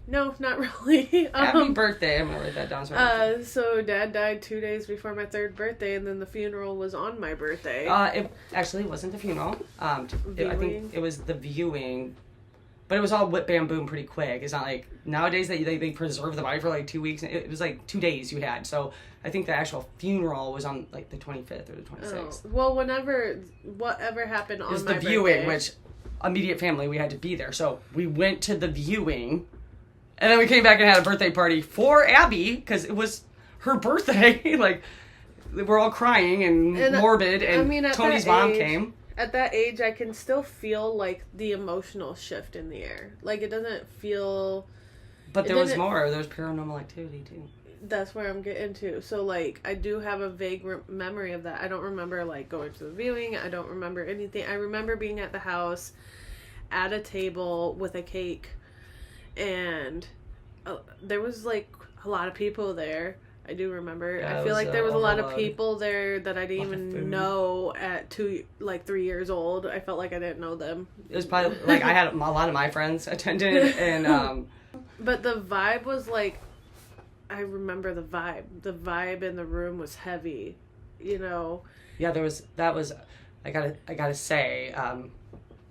No, not really. Happy birthday. I'm going to write that down. So Dad died 2 days before my 3rd birthday, and then the funeral was on my birthday. It actually wasn't the funeral. I think it was the viewing. But it was all whip bam boom pretty quick. It's not like nowadays they preserve the body for like 2 weeks. It was like 2 days you had. So I think the actual funeral was on like the 25th or the 26th. Oh. Well, whatever happened on my birthday. It was the viewing, which immediate family, we had to be there. So we went to the viewing, and then we came back and had a birthday party for Abby because it was her birthday. Like, we're all crying and morbid, and I mean, Tony's mom came. At that age, I can still feel, like, the emotional shift in the air. Like, it doesn't feel... But there was more. There was paranormal activity, too. That's where I'm getting to. So, like, I do have a vague memory of that. I don't remember, like, going to the viewing. I don't remember anything. I remember being at the house at a table with a cake. And there was, like, a lot of people there. I do remember. Yeah, I feel like there was a lot of people there that I didn't even know at 3 years old. I felt like I didn't know them. It was probably, like, I had a lot of my friends attended, and, But the vibe was, like, I remember the vibe. The vibe in the room was heavy, you know? Yeah, I gotta say,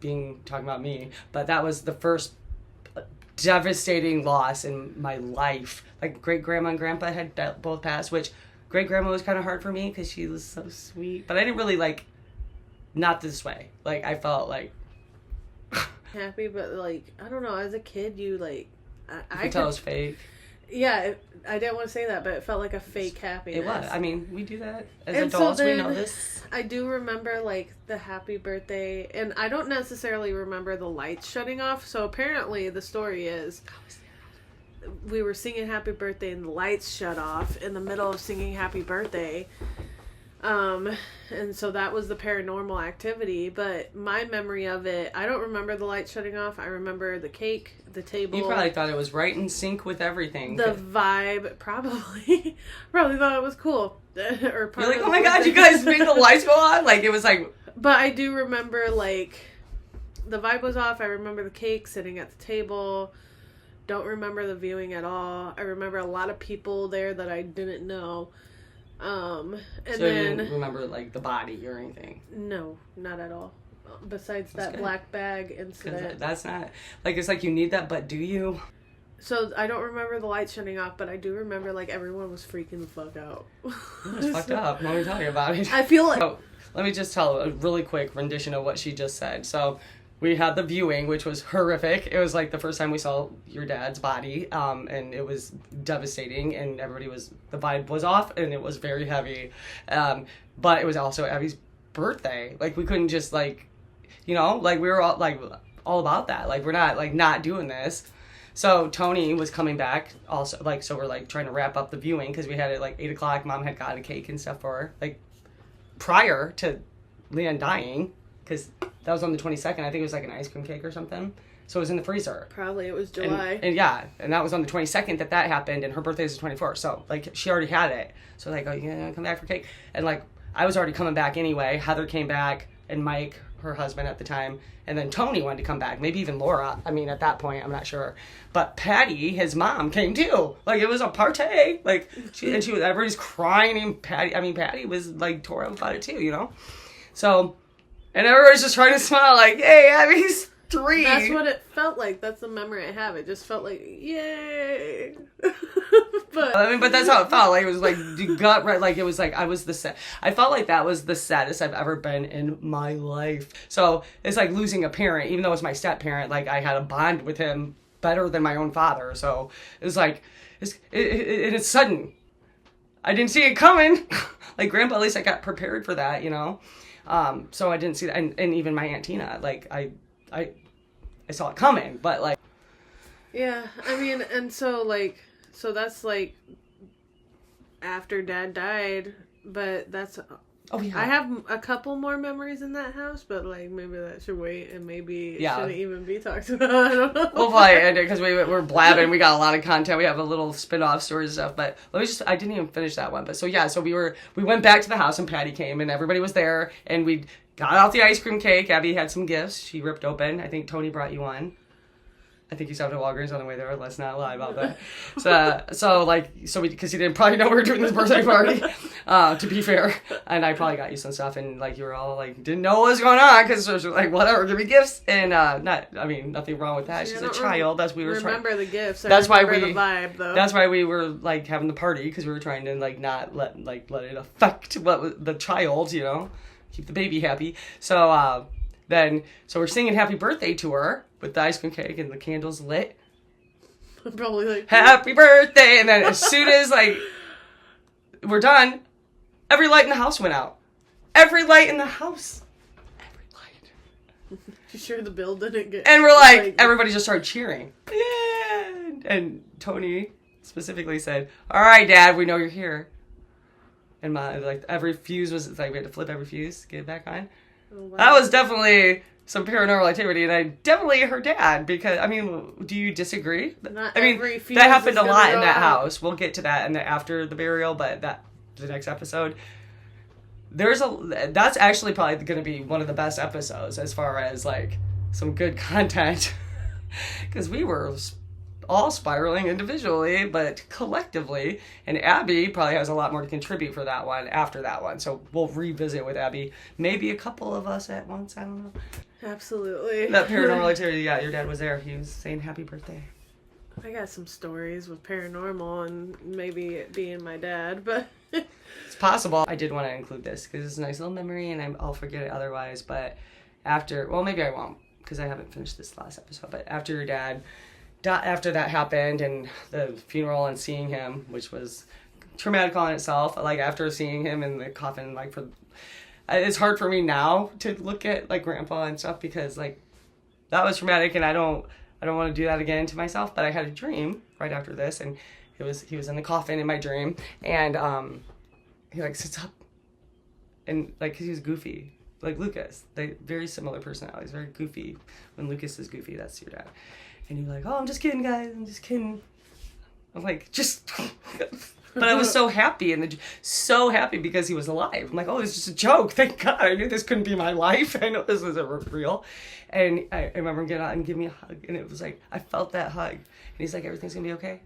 talking about me, but that was the first devastating loss in my life. Like, great-grandma and grandpa had both passed, which great-grandma was kind of hard for me because she was so sweet. But I didn't really, like, not this way. Like, I felt like... happy, but, like, I don't know, as a kid, you, like... I could tell it was fake. Yeah, I didn't want to say that, but it felt like a fake happiness. It was. I mean, we do that as adults. So we know this. I do remember, like, the happy birthday, and I don't necessarily remember the lights shutting off. So apparently the story is we were singing happy birthday and the lights shut off in the middle of singing happy birthday. And so that was the paranormal activity, but my memory of it, I don't remember the lights shutting off. I remember the cake, the table. You probably thought it was right in sync with everything. The vibe, probably thought it was cool. You're like, oh my god, you guys made the lights go on? Like, it was like... But I do remember, like, the vibe was off. I remember the cake sitting at the table. Don't remember the viewing at all. I remember a lot of people there that I didn't know. And so then, you didn't remember, like, the body or anything? No, not at all. Besides that black bag incident. That's not... Like, it's like you need that, but do you? So, I don't remember the lights shutting off, but I do remember, like, everyone was freaking the fuck out. It was fucked up. Let me tell you about it. I feel like... So, let me just tell a really quick rendition of what she just said. So, we had the viewing, which was horrific. It was like the first time we saw your dad's body, and it was devastating, and the vibe was off, and it was very heavy. But it was also Abby's birthday. Like, we couldn't just, like, you know, like, we were all about that. Like, we're not, like, not doing this. So Tony was coming back also, like, so we're, like, trying to wrap up the viewing because we had it, like, 8 o'clock. Mom had got a cake and stuff for her, like, prior to Leanne dying, because that was on the 22nd. I think it was, like, an ice cream cake or something. So it was in the freezer. Probably. It was July. And that was on the 22nd that happened, and her birthday is the 24th. So, like, she already had it. So, like, oh, you gonna come back for cake? And, like, I was already coming back anyway. Heather came back, and Mike, her husband at the time, and then Tony wanted to come back. Maybe even Laura. I mean, at that point, I'm not sure. But Patty, his mom, came too. Like, it was a party. Like, everybody's crying, and Patty was, like, tore up about it too, you know? So, and everybody's just trying to smile, like, hey, Abby's 3. That's what it felt like. That's the memory I have. It just felt like, yay. But that's how it felt. Like, it was like gut right. Like, it was like I felt like that was the saddest I've ever been in my life. So it's like losing a parent, even though it's my step parent. Like, I had a bond with him better than my own father. So it was like it's sudden. I didn't see it coming. Like, Grandpa, at least I got prepared for that, you know. So I didn't see that, and even my Aunt Tina, like I saw it coming, but like. Yeah, I mean, and so that's like after Dad died, but that's. Oh yeah. I have a couple more memories in that house, but like maybe that should wait, and maybe it shouldn't even be talked about. I don't know. We'll probably end it because we're blabbing. We got a lot of content. We have a little spin-off stories and stuff. But I didn't even finish that one. But so we went back to the house and Patty came and everybody was there and we got out the ice cream cake. Abby had some gifts. She ripped open. I think Tony brought you one. I think you stopped at Walgreens on the way there. Let's not lie about that. Because you didn't probably know we were doing this birthday party, to be fair. And I probably got you some stuff, and like you were all like didn't know what was going on because she was like whatever, give me gifts, and nothing wrong with that. She's a child. That's we were remember the gifts. That's why the vibe though. That's why we were like having the party because we were trying to like not let it affect the child, keep the baby happy. So we're singing happy birthday to her with the ice cream cake and the candles lit. I'm probably like, happy birthday. And then as soon as like we're done, every light in the house went out. Every light in the house. Every light. You sure the bill didn't get... And we're like everybody just started cheering. Yeah. And Tony specifically said, all right, Dad, we know you're here. And every fuse was like we had to flip every fuse, get it back on. Oh, wow. That was definitely some paranormal activity, and I definitely her dad because do you disagree? Not that happened a lot in that house. We'll get to that after the burial, but the next episode. That's actually probably going to be one of the best episodes as far as like some good content because we were all spiraling individually, but collectively. And Abby probably has a lot more to contribute for that one after that one. So we'll revisit with Abby. Maybe a couple of us at once. I don't know. Absolutely. That paranormal activity. Yeah, your dad was there. He was saying happy birthday. I got some stories with paranormal and maybe it being my dad, but... It's possible. I did want to include this because it's a nice little memory and I'll forget it otherwise. But maybe I won't because I haven't finished this last episode. But after your dad... After that happened and the funeral and seeing him, which was traumatic on itself, like after seeing him in the coffin, like it's hard for me now to look at like grandpa and stuff because like that was traumatic and I don't want to do that again to myself. But I had a dream right after this and he was in the coffin in my dream and he like sits up and like 'cause he was goofy like Lucas. They very similar personalities, very goofy. When Lucas is goofy, that's your dad. And you're like, oh, I'm just kidding, guys. I'm just kidding. I'm like, just... But I was so happy, so happy because he was alive. I'm like, oh, it's just a joke. Thank God. I knew this couldn't be my life. I know this wasn't real. And I remember him getting out and giving me a hug. And it was like, I felt that hug. And he's like, everything's going to be okay.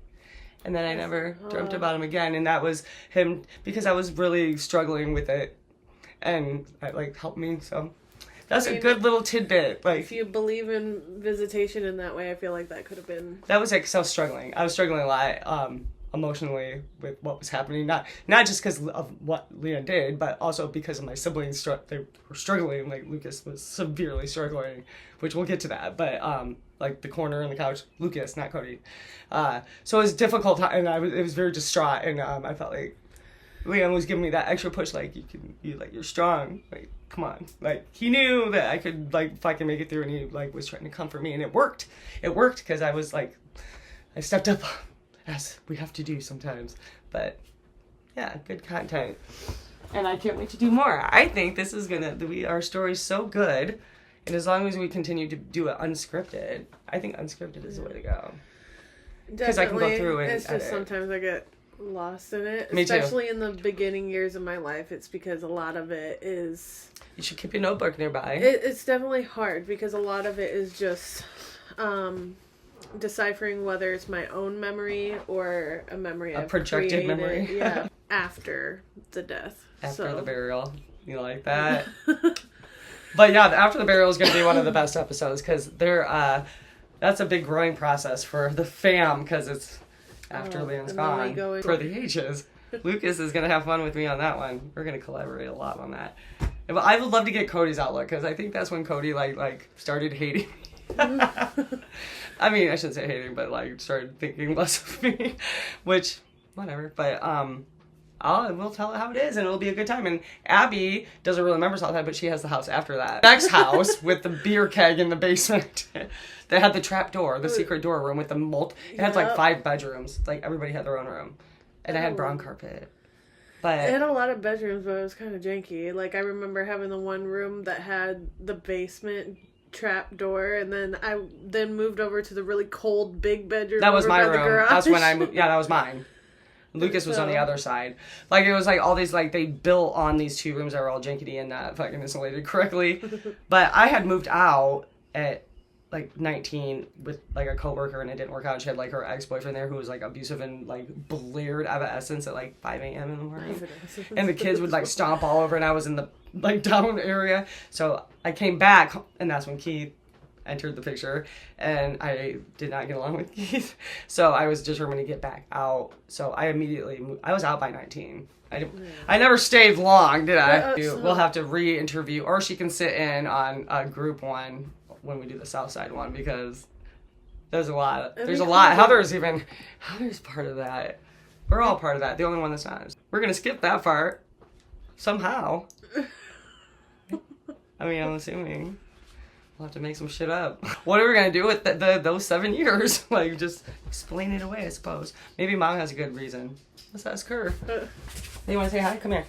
And then I never dreamt about him again. And that was him because I was really struggling with it. And it helped me, so... That's a good little tidbit. Like, if you believe in visitation in that way, I feel like that could have been... That was because I was struggling. I was struggling a lot emotionally with what was happening. Not just because of what Leah did, but also because of my siblings. They were struggling. Like, Lucas was severely struggling, which we'll get to that. But, like, the corner and the couch, Lucas, not Cody. So it was difficult, and it was very distraught, and I felt like Liam was giving me that extra push, like, you're strong, like, come on. Like, he knew that I could, like, if I can make it through, and he, like, was trying to comfort me, and it worked. It worked, because I was, like, I stepped up, as we have to do sometimes. But, yeah, good content. And I can't wait to do more. I think this is our story's so good, and as long as we continue to do it unscripted, I think unscripted is the way to go. Because I can go through and it's just edit. Sometimes I get lost in it. Me especially too. In the beginning years of my life. It's because a lot of it is... You should keep your notebook nearby. It's definitely hard because a lot of it is just deciphering whether it's my own memory or a memory I've projected created, memory. Yeah, after the death. After the burial. You like that? But yeah, after the burial is going to be one of the best episodes because that's a big growing process for the fam because it's after Leon's gone for the ages. Lucas is going to have fun with me on that one. We're going to collaborate a lot on that. But I would love to get Cody's outlook because I think that's when Cody like started hating me. I mean, I shouldn't say hating, but like started thinking less of me, which whatever. But we'll tell it how it is, and it'll be a good time. And Abby doesn't really remember Southside, but she has the house after that. Next house with the beer keg in the basement. They had the trap door, the secret door room with the it had like 5 bedrooms. Like everybody had their own room, and I had brown carpet. But it had a lot of bedrooms, but it was kind of janky. Like I remember having the one room that had the basement trap door, and then I moved over to the really cold big bedroom. That was my by the room. garage. That's when I moved. Yeah, that was mine. Lucas was on the other side. Like, it was like all these, like, they built on these 2 rooms that were all janky and not fucking insulated correctly. But I had moved out at, like, 19 with, like, a coworker, and it didn't work out. She had, like, her ex-boyfriend there who was, like, abusive and, like, blared Evanescence at, like, 5 a.m. in the morning. And the kids would, like, stomp all over, and I was in the, like, down area. So I came back, and that's when Keith entered the picture, and I did not get along with Keith, so I was determined to get back out. So I immediately moved. I was out by 19. I never stayed long, did I? We'll have to re-interview, or she can sit in on group 1 when we do the Southside one, because there's a lot. There's a lot. Heather's part of that. We're all part of that. The only one that's not. We're gonna skip that part somehow. I mean, I'm assuming. We'll have to make some shit up. What are we going to do with those 7 years? Like, just explain it away, I suppose. Maybe Mom has a good reason. Let's ask her. Hey, you want to say hi? Come here.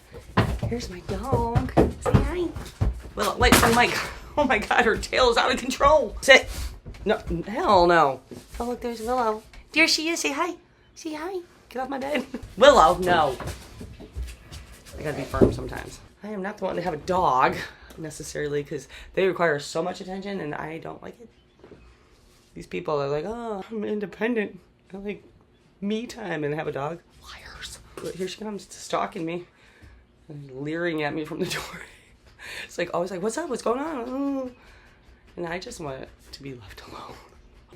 Here's my dog. Say hi. Well, wait, oh my God, her tail is out of control. Sit. No, hell no. Oh, look, there's Willow. There she is. Say hi. Say hi. Get off my bed. Willow, no. I gotta be firm sometimes. I am not the one to have a dog, necessarily, because they require so much attention and I don't like it. These people are like, oh, I'm independent. I like me time and have a dog. Liars. But here she comes stalking me and leering at me from the door. It's like always like, what's up? What's going on? Oh. And I just want to be left alone.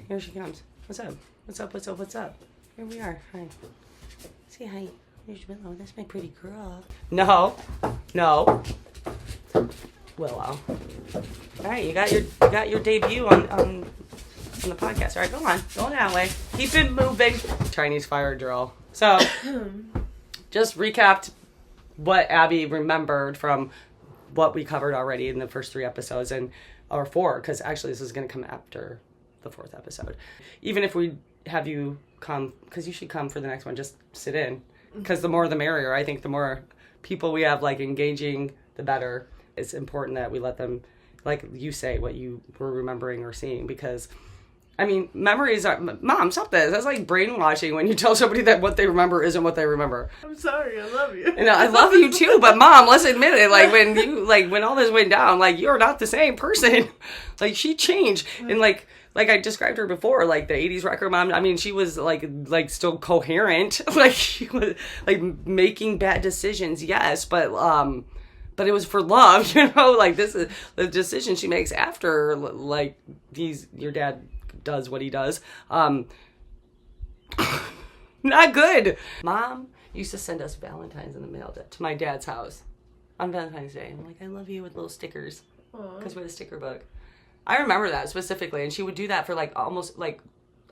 Here she comes. What's up? What's up? What's up? What's up? Here we are. Hi. Say hi. Here's Willow. That's my pretty girl. No. No. Willow. All right, you got your debut on the podcast. All right, go on. Go that way. Keep it moving. Chinese fire drill. So, just recapped what Abby remembered from what we covered already in the first 3 episodes, or 4, because actually this is going to come after the 4th episode. Even if we have you come, because you should come for the next one, just sit in. Because the more the merrier. I think the more people we have, like, engaging, the better. It's important that we let them, like you say, what you were remembering or seeing, because, I mean, memories are, Mom, stop this. That's like brainwashing when you tell somebody that what they remember isn't what they remember. I'm sorry, I love you. And I love you too, but Mom, let's admit it, when all this went down, like, you're not the same person. Like, she changed. And like I described her before, like the 80s record mom, I mean, she was like still coherent. Like, she was like making bad decisions, yes, but it was for love, you know, like this is the decision she makes after, like, your dad does what he does. Not good. Mom used to send us Valentine's in the mail to my dad's house on Valentine's Day. I'm like, I love you, with little stickers, because we're the sticker book. I remember that specifically, and she would do that for like almost like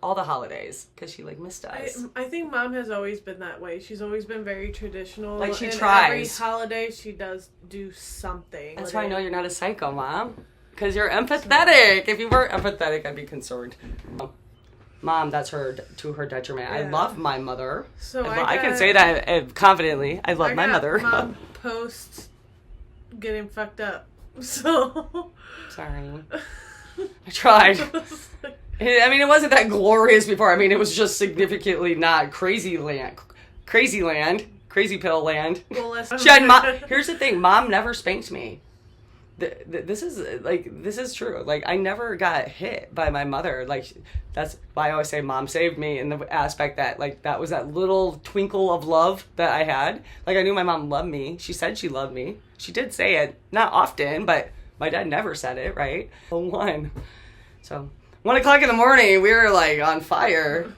all the holidays, because she like missed us. I think Mom has always been that way. She's always been very traditional. Like, she and tries. Every holiday she does do something. That's why I know you're not a psycho, Mom, because you're empathetic. If you were empathetic, I'd be concerned. Mom, that's to her detriment. Yeah. I love my mother. So I can say that confidently. I love my mother. Mom posts getting fucked up. So sorry. I tried. I mean, it wasn't that glorious before. I mean, it was just significantly not crazy land, crazy pill land. Well, here's the thing. Mom never spanked me. This is true. Like, I never got hit by my mother. Like, that's why I always say Mom saved me, in the aspect that, like, that was that little twinkle of love that I had. Like, I knew my mom loved me. She said she loved me. She did say it. Not often, but my dad never said it, right? 1. So 1 o'clock in the morning, we were like on fire.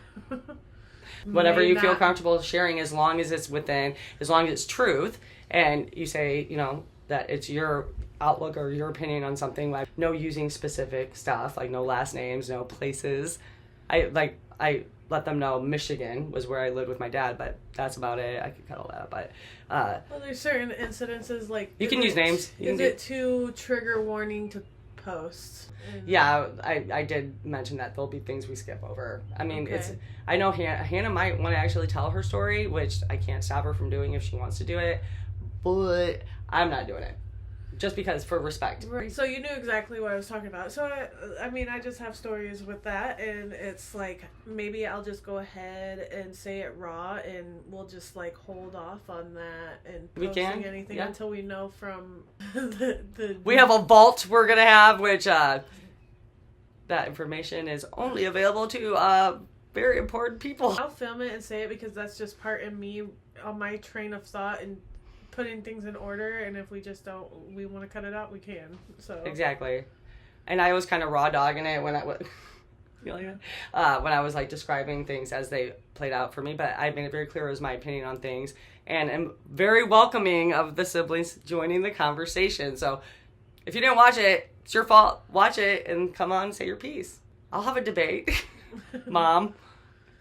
Whatever you feel comfortable sharing, as long as it's truth, and you say, you know, that it's your outlook or your opinion on something, like no using specific stuff, like no last names, no places. I I let them know Michigan was where I lived with my dad, but that's about it. I could cut all that, but well, there's certain incidences like you can use names. Is it too trigger warning to post? Yeah, I did mention that there'll be things we skip over. I mean, Okay. I know Hannah might want to actually tell her story, which I can't stop her from doing if she wants to do it, but I'm not doing it. Just because, for respect. Right. So you knew exactly what I was talking about. So I mean, I just have stories with that, and it's like maybe I'll just go ahead and say it raw, and we'll just like hold off on that and We posting can, anything yeah. until we know from the. We have a vault we're gonna have, which that information is only available to very important people. I'll film it and say it because that's just part of me on my train of thought and putting things in order, and if we just don't, we want to cut it out, we can. So Exactly. And I was kind of raw dogging it when I was when I was like describing things as they played out for me, but I made it very clear it was my opinion on things, and am very welcoming of the siblings joining the conversation. So if you didn't watch it, it's your fault. Watch it and come on, say your piece. I'll have a debate. Mom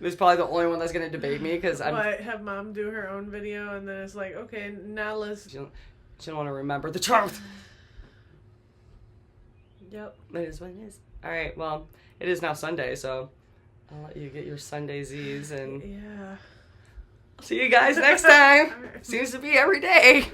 is probably the only one that's going to debate me because I'm. What, have mom do her own video and then it's like, okay, now let's. She don't want to remember the truth. Yep. It is what it is. All right, well, it is now Sunday, so I'll let you get your Sunday Z's and Yeah. see you guys next time. All right. Seems to be every day.